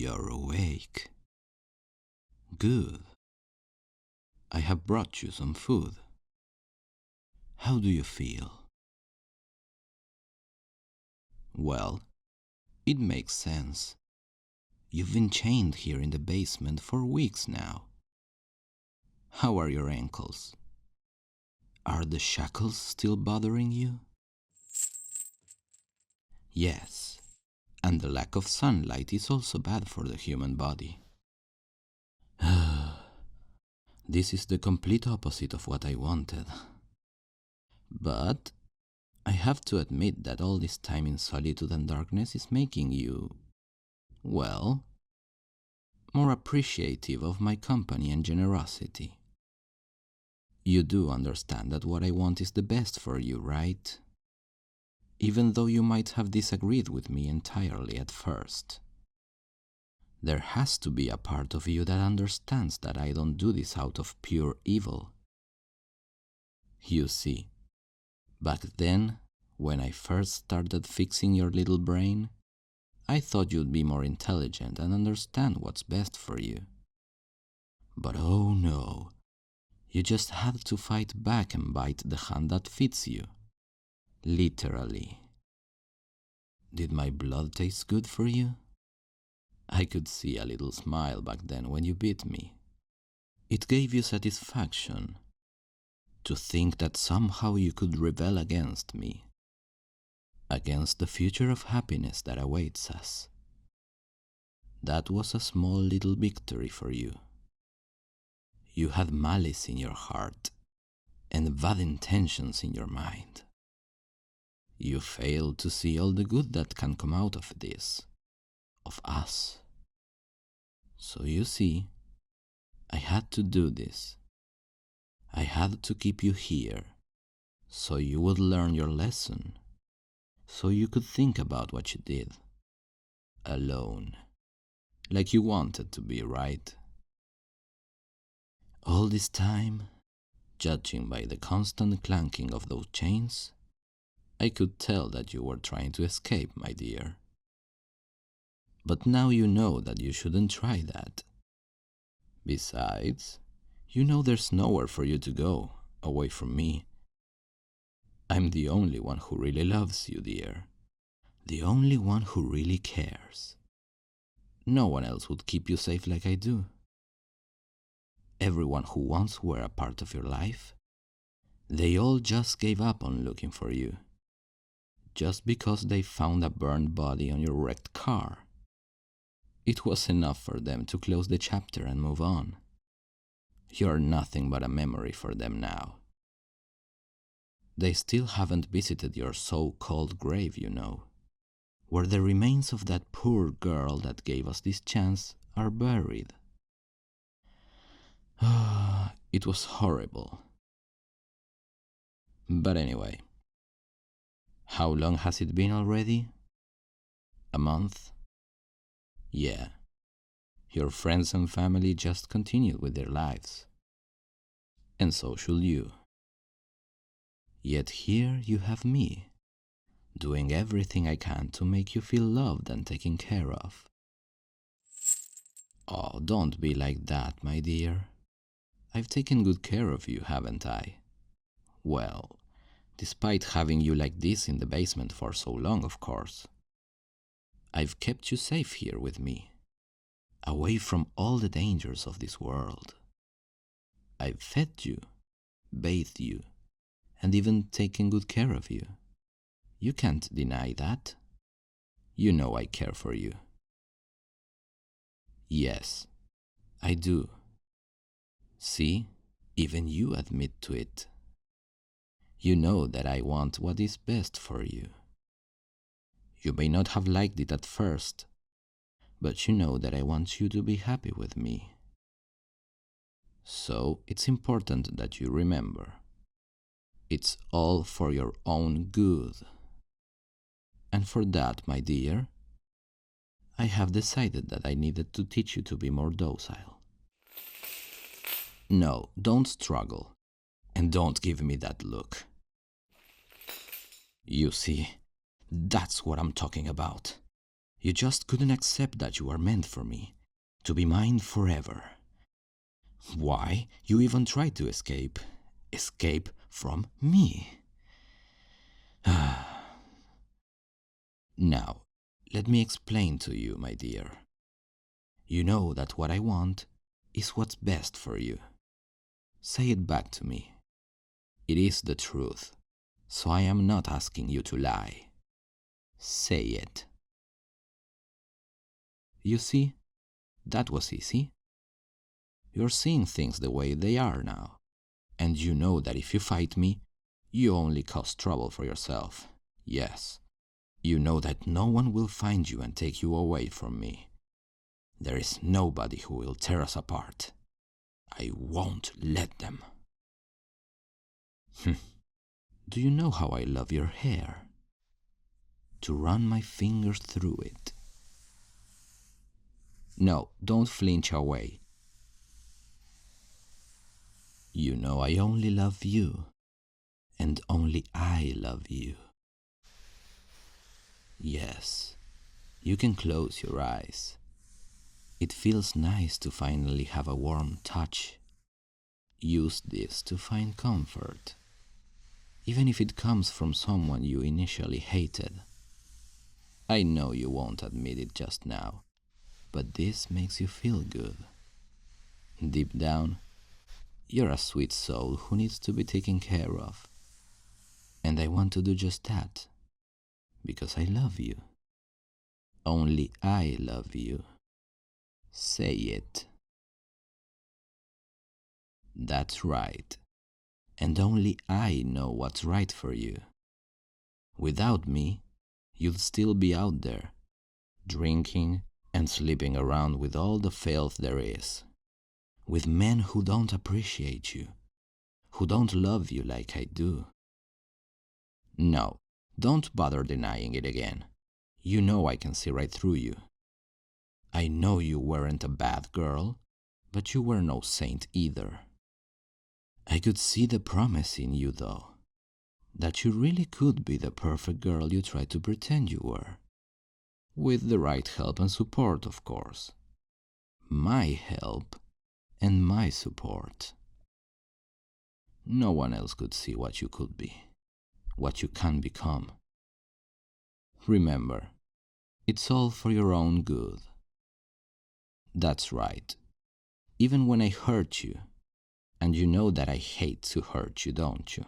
You're awake. Good. I have brought you some food. How do you feel? Well, it makes sense. You've been chained here in the basement for weeks now. How are your ankles? Are the shackles still bothering you? Yes, and the lack of sunlight is also bad for the human body. This is the complete opposite of what I wanted. But I have to admit that all this time in solitude and darkness is making you, well, more appreciative of my company and generosity. You do understand that what I want is the best for you, right? Even though you might have disagreed with me entirely at first. There has to be a part of you that understands that I don't do this out of pure evil. You see, back then, when I first started fixing your little brain, I thought you'd be more intelligent and understand what's best for you. But oh no, you just had to fight back and bite the hand that fits you. Literally. Did my blood taste good for you? I could see a little smile back then when you bit me. It gave you satisfaction to think that somehow you could rebel against me, against the future of happiness that awaits us. That was a small little victory for you. You had malice in your heart and bad intentions in your mind. You failed to see all the good that can come out of this, of us. So you see, I had to do this. I had to keep you here, so you would learn your lesson, so you could think about what you did. Alone. Like you wanted to be, right? All this time, judging by the constant clanking of those chains, I could tell that you were trying to escape, my dear. But now you know that you shouldn't try that. Besides, you know there's nowhere for you to go, away from me. I'm the only one who really loves you, dear. The only one who really cares. No one else would keep you safe like I do. Everyone who once were a part of your life, they all just gave up on looking for you. Just because they found a burned body on your wrecked car. It was enough for them to close the chapter and move on. You're nothing but a memory for them now. They still haven't visited your so-called grave, you know, where the remains of that poor girl that gave us this chance are buried. It was horrible. But anyway, how long has it been already? A month? Yeah. Your friends and family just continued with their lives. And so should you. Yet here you have me, doing everything I can to make you feel loved and taken care of. Oh, don't be like that, my dear. I've taken good care of you, haven't I? Well, despite having you like this in the basement for so long, of course. I've kept you safe here with me, away from all the dangers of this world. I've fed you, bathed you, and even taken good care of you. You can't deny that. You know I care for you. Yes, I do. See, even you admit to it. You know that I want what is best for you. You may not have liked it at first, but you know that I want you to be happy with me. So it's important that you remember. It's all for your own good. And for that, my dear, I have decided that I needed to teach you to be more docile. No, don't struggle. And don't give me that look. You see, that's what I'm talking about. You just couldn't accept that you are meant for me, to be mine forever. Why, you even tried to escape. Escape from me. Now, let me explain to you, my dear. You know that what I want is what's best for you. Say it back to me. It is the truth, so I am not asking you to lie. Say it. You see, that was easy. You're seeing things the way they are now, and you know that if you fight me, you only cause trouble for yourself. Yes, you know that no one will find you and take you away from me. There is nobody who will tear us apart. I won't let them. Do you know how I love your hair? To run my fingers through it. No, don't flinch away. You know I only love you, and only I love you. Yes, you can close your eyes. It feels nice to finally have a warm touch. Use this to find comfort, even if it comes from someone you initially hated. I know you won't admit it just now, but this makes you feel good. Deep down, you're a sweet soul who needs to be taken care of. And I want to do just that, because I love you. Only I love you. Say it. That's right. And only I know what's right for you. Without me, you'd still be out there, drinking and sleeping around with all the filth there is, with men who don't appreciate you, who don't love you like I do. No, don't bother denying it again. You know I can see right through you. I know you weren't a bad girl, but you were no saint either. I could see the promise in you, though, that you really could be the perfect girl you tried to pretend you were. With the right help and support, of course. My help and my support. No one else could see what you could be, what you can become. Remember, it's all for your own good. That's right. Even when I hurt you, and you know that I hate to hurt you, don't you?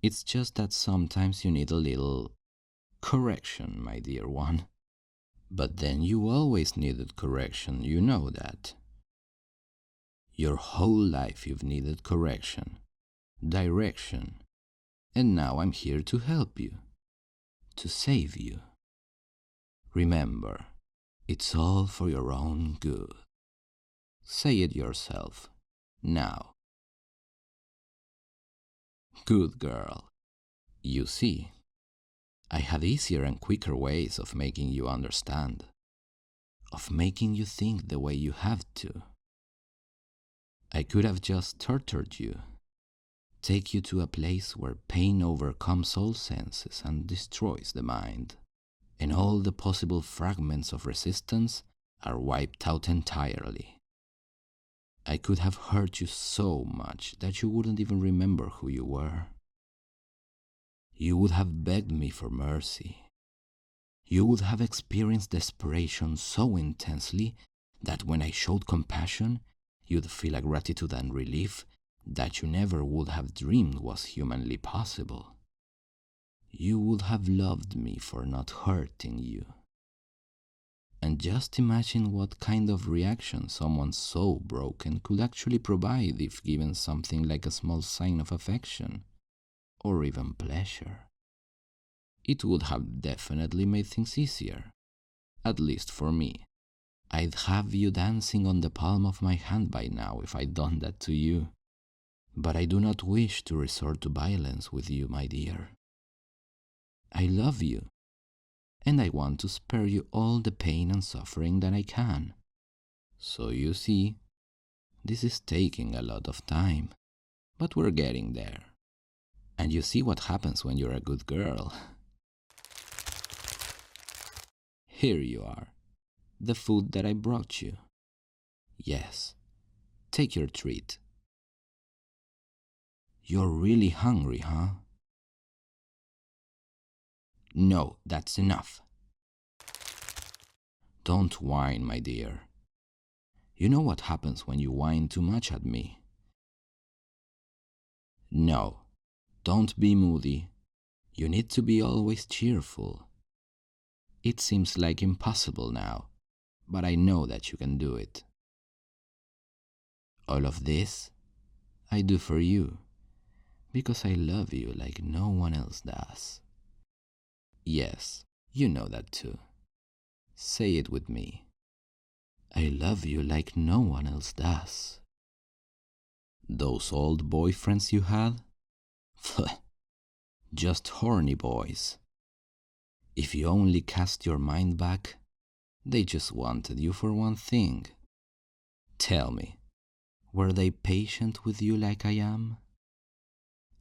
It's just that sometimes you need a little correction, my dear one. But then you always needed correction, you know that. Your whole life you've needed correction, direction, and now I'm here to help you, to save you. Remember, it's all for your own good. Say it yourself, now. Good girl. You see, I had easier and quicker ways of making you understand, of making you think the way you have to. I could have just tortured you, take you to a place where pain overcomes all senses and destroys the mind, and all the possible fragments of resistance are wiped out entirely. I could have hurt you so much that you wouldn't even remember who you were. You would have begged me for mercy. You would have experienced desperation so intensely that when I showed compassion, you'd feel a gratitude and relief that you never would have dreamed was humanly possible. You would have loved me for not hurting you. And just imagine what kind of reaction someone so broken could actually provide if given something like a small sign of affection, or even pleasure. It would have definitely made things easier, at least for me. I'd have you dancing on the palm of my hand by now if I'd done that to you. But I do not wish to resort to violence with you, my dear. I love you, and I want to spare you all the pain and suffering that I can. So you see, this is taking a lot of time, but we're getting there. And you see what happens when you're a good girl. Here you are, the food that I brought you. Yes, take your treat. You're really hungry, huh? No, that's enough. Don't whine, my dear. You know what happens when you whine too much at me. No, don't be moody. You need to be always cheerful. It seems like impossible now, but I know that you can do it. All of this I do for you, because I love you like no one else does. Yes, you know that too. Say it with me. I love you like no one else does. Those old boyfriends you had? Just horny boys. If you only cast your mind back, they just wanted you for one thing. Tell me, were they patient with you like I am?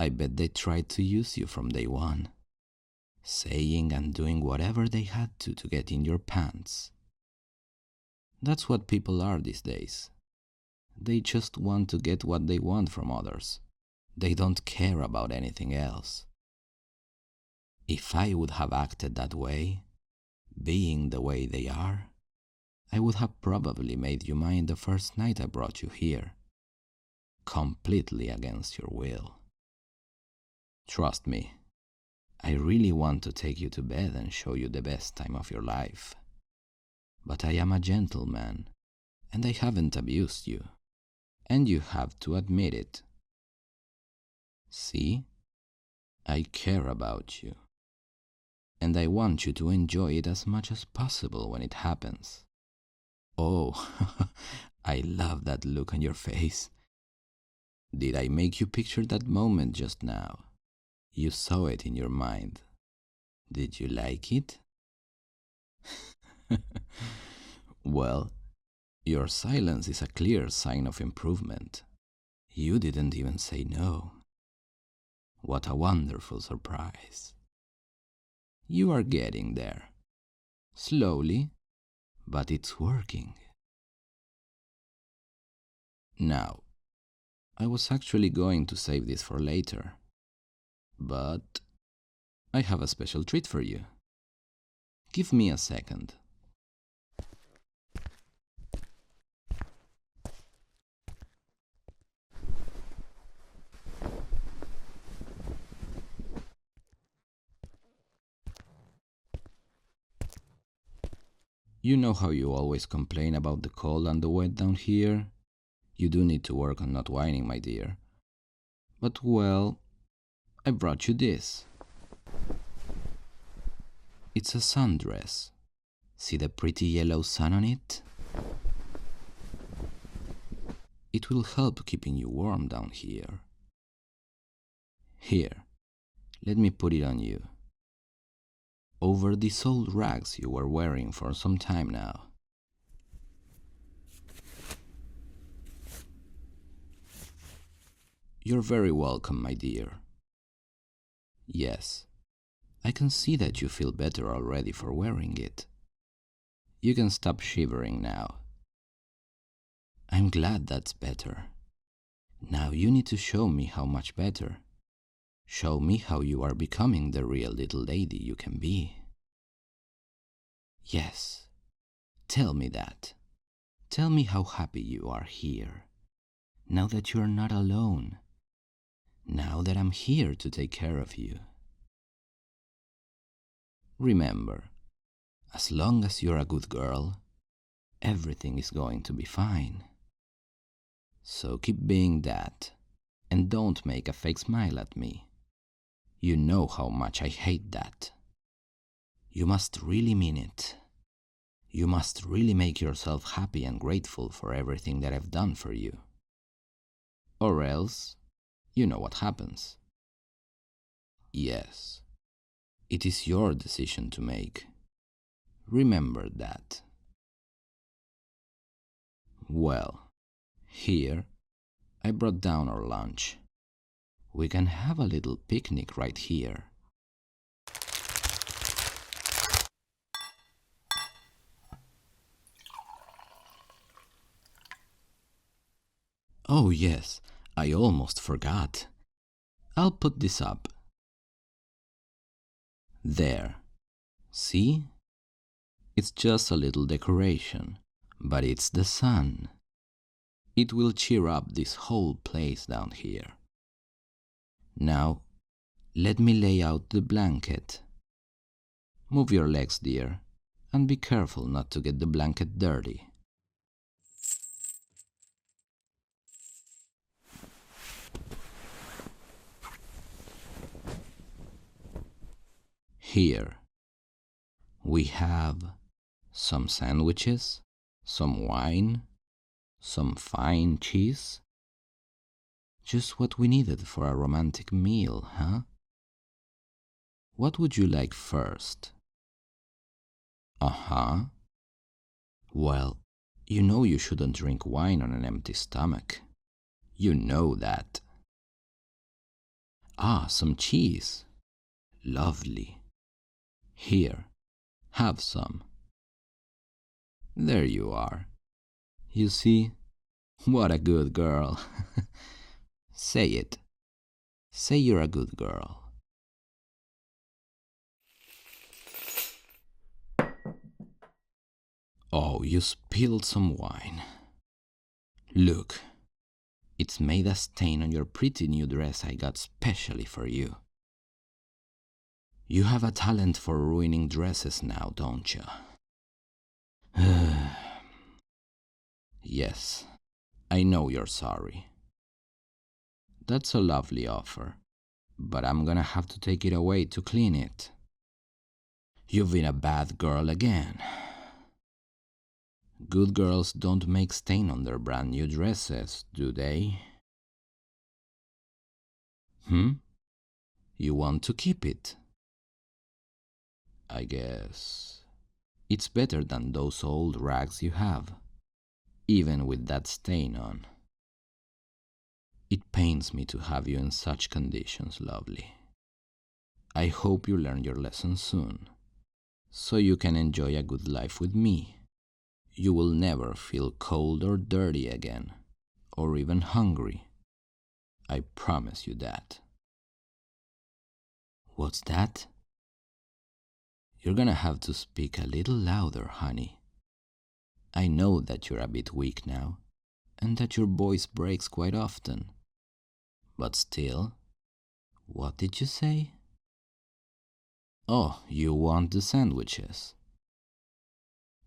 I bet they tried to use you from day one, saying and doing whatever they had to get in your pants. That's what people are these days. They just want to get what they want from others. They don't care about anything else. If I would have acted that way, being the way they are, I would have probably made you mine the first night I brought you here, completely against your will. Trust me, I really want to take you to bed and show you the best time of your life. But I am a gentleman, and I haven't abused you, and you have to admit it. See? I care about you, and I want you to enjoy it as much as possible when it happens. Oh, I love that look on your face. Did I make you picture that moment just now? You saw it in your mind. Did you like it? Well, your silence is a clear sign of improvement. You didn't even say no. What a wonderful surprise. You are getting there. Slowly, but it's working. Now, I was actually going to save this for later, but I have a special treat for you. Give me a second. You know how you always complain about the cold and the wet down here? You do need to work on not whining, my dear. But well, I brought you this. It's a sundress. See the pretty yellow sun on it? It will help keeping you warm down here. Here, let me put it on you. Over these old rags you were wearing for some time now. You're very welcome, my dear. Yes, I can see that you feel better already for wearing it. You can stop shivering now. I'm glad that's better. Now you need to show me how much better. Show me how you are becoming the real little lady you can be. Yes, tell me that. Tell me how happy you are here. Now that you're not alone. Now that I'm here to take care of you. Remember, as long as you're a good girl, everything is going to be fine. So keep being that, and don't make a fake smile at me. You know how much I hate that. You must really mean it. You must really make yourself happy and grateful for everything that I've done for you. Or else, you know what happens. Yes, it is your decision to make. Remember that. Well, here, I brought down our lunch. We can have a little picnic right here. Oh, yes, I almost forgot. I'll put this up. There. See? It's just a little decoration, but it's the sun. It will cheer up this whole place down here. Now, let me lay out the blanket. Move your legs, dear, and be careful not to get the blanket dirty. Here, we have some sandwiches, some wine, some fine cheese. Just what we needed for a romantic meal, huh? What would you like first? Uh-huh. Well, you know you shouldn't drink wine on an empty stomach. You know that. Ah, some cheese. Lovely. Here, have some. There you are. You see, what a good girl. Say it. Say you're a good girl. Oh, you spilled some wine. Look, it's made a stain on your pretty new dress I got specially for you. You have a talent for ruining dresses now, don't you? Yes, I know you're sorry. That's a lovely offer, but I'm gonna have to take it away to clean it. You've been a bad girl again. Good girls don't make stain on their brand new dresses, do they? You want to keep it? I guess it's better than those old rags you have, even with that stain on. It pains me to have you in such conditions, lovely. I hope you learn your lesson soon, so you can enjoy a good life with me. You will never feel cold or dirty again, or even hungry. I promise you that. What's that? You're gonna have to speak a little louder, honey. I know that you're a bit weak now, and that your voice breaks quite often. But still, what did you say? Oh, you want the sandwiches.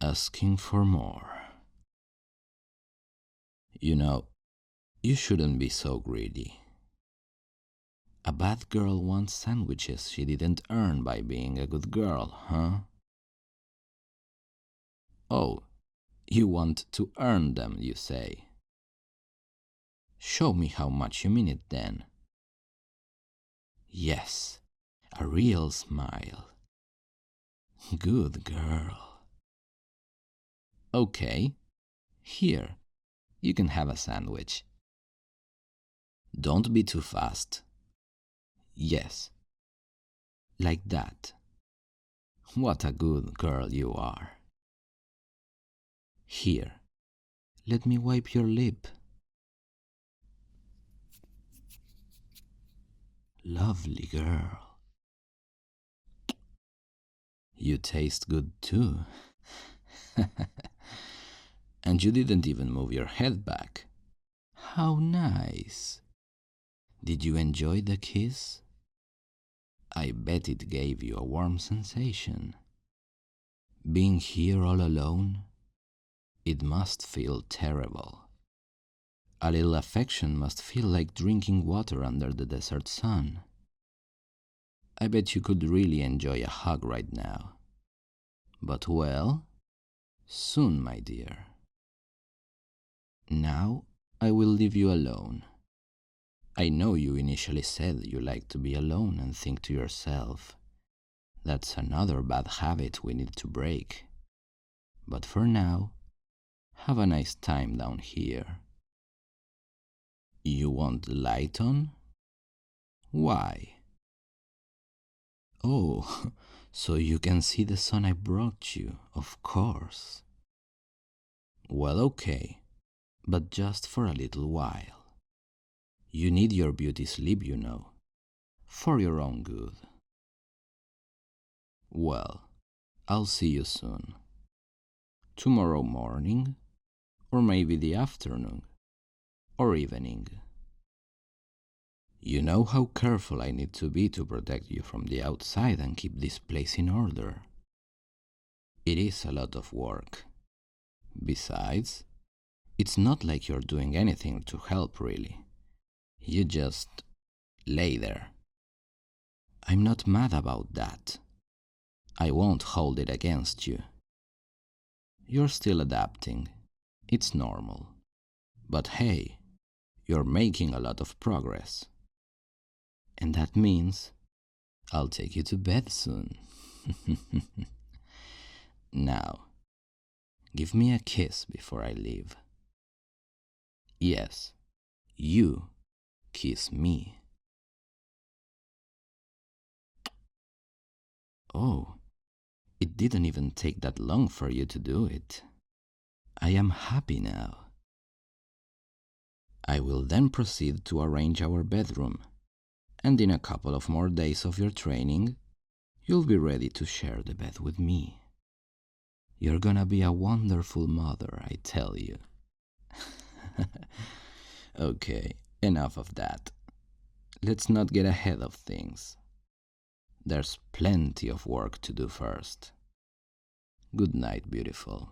Asking for more. You know, you shouldn't be so greedy. A bad girl wants sandwiches she didn't earn by being a good girl, huh? Oh, you want to earn them, you say. Show me how much you mean it then. Yes, a real smile. Good girl. Okay, here, you can have a sandwich. Don't be too fast. Yes, like that. What a good girl you are. Here, let me wipe your lip. Lovely girl. You taste good too. And you didn't even move your head back. How nice. Did you enjoy the kiss? I bet it gave you a warm sensation. Being here all alone, it must feel terrible. A little affection must feel like drinking water under the desert sun. I bet you could really enjoy a hug right now. But well, soon, my dear. Now I will leave you alone. I know you initially said you like to be alone and think to yourself, that's another bad habit we need to break. But for now, have a nice time down here. You want the light on? Why? Oh, so you can see the sun I brought you, of course. Well, okay. but just for a little while. You need your beauty sleep, you know, for your own good. Well, I'll see you soon. Tomorrow morning, or maybe the afternoon, or evening. You know how careful I need to be to protect you from the outside and keep this place in order. It is a lot of work. Besides, it's not like you're doing anything to help, really. You just lay there. I'm not mad about that. I won't hold it against you. You're still adapting. It's normal. But hey, you're making a lot of progress. And that means I'll take you to bed soon. Now, give me a kiss before I leave. Yes, you kiss me. Oh, it didn't even take that long for you to do it. I am happy now. I will then proceed to arrange our bedroom, and in a couple of more days of your training, you'll be ready to share the bed with me. You're gonna be a wonderful mother, I tell you. Okay, enough of that. Let's not get ahead of things. There's plenty of work to do first. Good night, beautiful.